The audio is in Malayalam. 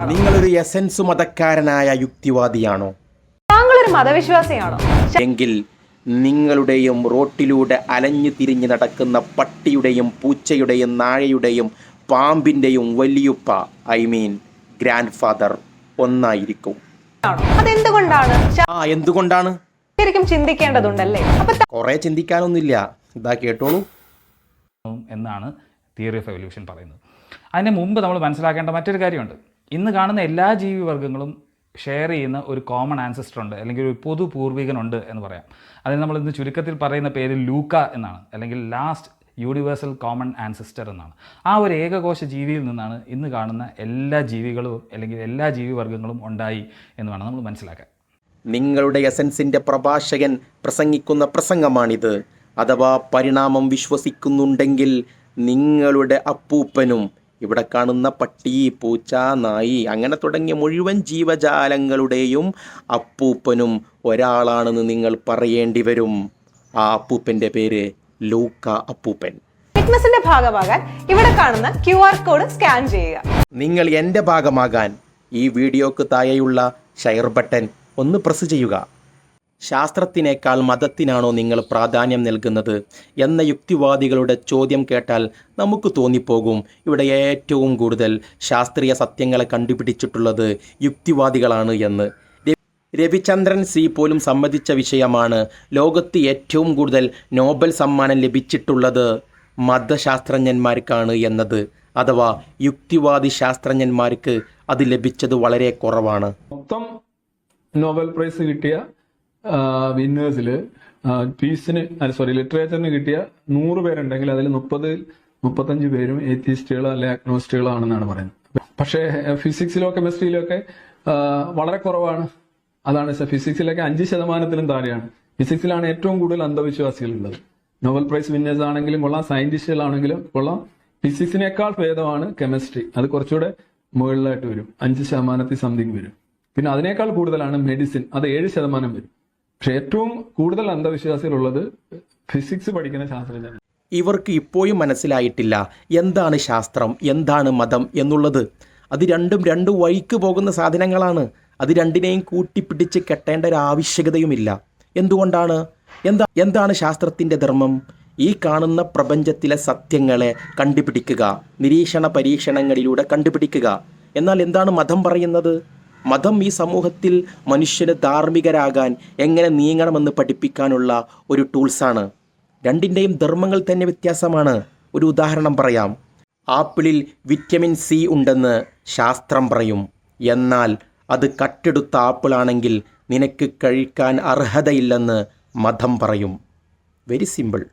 നിങ്ങളൊരു എസൻസ് മതക്കാരനായ യുക്തിവാദിയാണോ? താങ്കളൊരു മതവിശ്വാസിയാണോ? എങ്കിൽ നിങ്ങളുടെയും റോട്ടിലൂടെ അലഞ്ഞു തിരിഞ്ഞ് നടക്കുന്ന പട്ടിയുടെയും പൂച്ചയുടെയും നായയുടെയും പാമ്പിൻ്റെയും വലിയുപ്പ ഗ്രാൻഡ് ഫാദർ ഒന്നായിരിക്കും. അതെന്തുകൊണ്ടാണ്? എന്തുകൊണ്ടാണ് ശരിക്കും ചിന്തിക്കേണ്ടതുണ്ടല്ലേ? കുറെ ചിന്തിക്കാനൊന്നുമില്ല, ഇതാ കേട്ടോളൂ എന്നാണ് തിയറി ഓഫ് എവല്യൂഷൻ പറയുന്നത്. അതിന് മുമ്പ് നമ്മൾ മനസ്സിലാക്കേണ്ട മറ്റൊരു കാര്യമുണ്ട്. ഇന്ന് കാണുന്ന എല്ലാ ജീവിവർഗ്ഗങ്ങളും ഷെയർ ചെയ്യുന്ന ഒരു കോമൺ ആൻസസ്റ്റർ ഉണ്ട്, അല്ലെങ്കിൽ ഒരു പൊതു പൂർവികനുണ്ട് എന്ന് പറയാം. അതിന് നമ്മൾ ഇന്ന് ചുരുക്കത്തിൽ പറയുന്ന പേര് ലൂക്ക എന്നാണ്, അല്ലെങ്കിൽ ലാസ്റ്റ് യൂണിവേഴ്സൽ കോമൺ ആൻസസ്റ്റർ എന്നാണ്. ആ ഒരു ഏകകോശ ജീവിയിൽ നിന്നാണ് ഇന്ന് കാണുന്ന എല്ലാ ജീവികളും അല്ലെങ്കിൽ എല്ലാ ജീവിവർഗ്ഗങ്ങളും ഉണ്ടായി എന്ന് വേണം നമ്മൾ മനസ്സിലാക്കാൻ. നിങ്ങളുടെ എസൻസിൻ്റെ പ്രഭാഷകൻ പ്രസംഗിക്കുന്ന പ്രസംഗമാണിത്. അഥവാ പരിണാമം വിശ്വസിക്കുന്നുണ്ടെങ്കിൽ നിങ്ങളുടെ അപ്പൂപ്പനും ഇവിടെ കാണുന്ന പട്ടി, പൂച്ച, നായി അങ്ങനെ തുടങ്ങിയ മുഴുവൻ ജീവജാലങ്ങളുടെയും അപ്പൂപ്പനും ഒരാളാണെന്ന് നിങ്ങൾ പറയേണ്ടി വരും. ആ അപ്പൂപ്പൻ്റെ പേര് ലൂക്ക അപ്പൂപ്പൻ. ഫിറ്റ്നസിന്റെ ഭാഗമാകാൻ ഇവിടെ കാണുന്ന QR കോഡ് സ്കാൻ ചെയ്യുക. നിങ്ങൾ എൻ്റെ ഭാഗമാകാൻ ഈ വീഡിയോക്ക് താഴെയുള്ള ഷെയർ ബട്ടൺ ഒന്ന് പ്രസ് ചെയ്യുക. ശാസ്ത്രത്തിനേക്കാൾ മതത്തിനാണോ നിങ്ങൾ പ്രാധാന്യം നൽകുന്നത് എന്ന യുക്തിവാദികളുടെ ചോദ്യം കേട്ടാൽ നമുക്ക് തോന്നിപ്പോകും ഇവിടെ ഏറ്റവും കൂടുതൽ ശാസ്ത്രീയ സത്യങ്ങളെ കണ്ടുപിടിച്ചിട്ടുള്ളത് യുക്തിവാദികളാണ് എന്ന്. രവിചന്ദ്രൻ സി പോലും സമ്മതിച്ച വിഷയമാണ്. ലോകത്ത് ഏറ്റവും കൂടുതൽ നോബൽ സമ്മാനം ലഭിച്ചിട്ടുള്ളത് മതശാസ്ത്രജ്ഞന്മാർക്കാണ് എന്നത്. അഥവാ യുക്തിവാദി ശാസ്ത്രജ്ഞന്മാർക്ക് അത് ലഭിച്ചത് വളരെ കുറവാണ്. മൊത്തം നോബൽ പ്രൈസ് കിട്ടിയ വിന്നേഴ്സിൽ ലിറ്ററേച്ചറിന് കിട്ടിയ 100 പേരുണ്ടെങ്കിൽ അതിൽ 30-35 പേരും ഏത്തിസ്റ്റുകളോ അല്ലെ അഗ്നോസ്റ്റുകളോ ആണെന്നാണ് പറയുന്നത്. പക്ഷേ ഫിസിക്സിലോ കെമിസ്ട്രിയിലോ ഒക്കെ വളരെ കുറവാണ്. അതാണ് ഫിസിക്സിലൊക്കെ 5%-ലും താഴെയാണ്. ഫിസിക്സിലാണ് ഏറ്റവും കൂടുതൽ അന്ധവിശ്വാസികളുള്ളത്. നോബൽ പ്രൈസ് വിന്നേഴ്സ് ആണെങ്കിലും കൊള്ളാം, സയന്റിസ്റ്റുകളാണെങ്കിലും കൊള്ളാം. ഫിസിക്സിനേക്കാൾ ഭേദമാണ് കെമിസ്ട്രി. അത് കുറച്ചുകൂടെ മുകളിലായിട്ട് വരും, 5% സംതിങ് വരും. പിന്നെ അതിനേക്കാൾ കൂടുതലാണ് മെഡിസിൻ, അത് 7% വരും. പക്ഷെ ഏറ്റവും കൂടുതൽ അന്ധവിശ്വാസികളുള്ളത് ഫിസിക്സ് പഠിക്കുന്ന ശാസ്ത്രജ്ഞർ. ഇവർക്ക് ഇപ്പോഴും മനസ്സിലായിട്ടില്ല എന്താണ് ശാസ്ത്രം, എന്താണ് മതം എന്നുള്ളത്. അത് രണ്ടും രണ്ട് വഴിക്ക് പോകുന്ന സാധനങ്ങളാണ്. അത് രണ്ടിനെയും കൂട്ടിപ്പിടിച്ച് കെട്ടേണ്ട ഒരു ആവശ്യകതയുമില്ല. എന്തുകൊണ്ടാണ്? എന്താണ് ശാസ്ത്രത്തിൻ്റെ ധർമ്മം? ഈ കാണുന്ന പ്രപഞ്ചത്തിലെ സത്യങ്ങളെ കണ്ടുപിടിക്കുക, നിരീക്ഷണ പരീക്ഷണങ്ങളിലൂടെ കണ്ടുപിടിക്കുക. എന്നാൽ എന്താണ് മതം പറയുന്നത്? മതം ഈ സമൂഹത്തിൽ മനുഷ്യന് ധാർമ്മികരാകാൻ എങ്ങനെ നീങ്ങണമെന്ന് പഠിപ്പിക്കാനുള്ള ഒരു ടൂൾസാണ്. രണ്ടിൻ്റെയും ധർമ്മങ്ങൾ തന്നെ വ്യത്യാസമാണ്. ഒരു ഉദാഹരണം പറയാം. ആപ്പിളിൽ വിറ്റമിൻ സി ഉണ്ടെന്ന് ശാസ്ത്രം പറയും. എന്നാൽ അത് കട്ടെടുത്ത ആപ്പിളാണെങ്കിൽ നിനക്ക് കഴിക്കാൻ അർഹതയില്ലെന്ന് മതം പറയും. Very simple.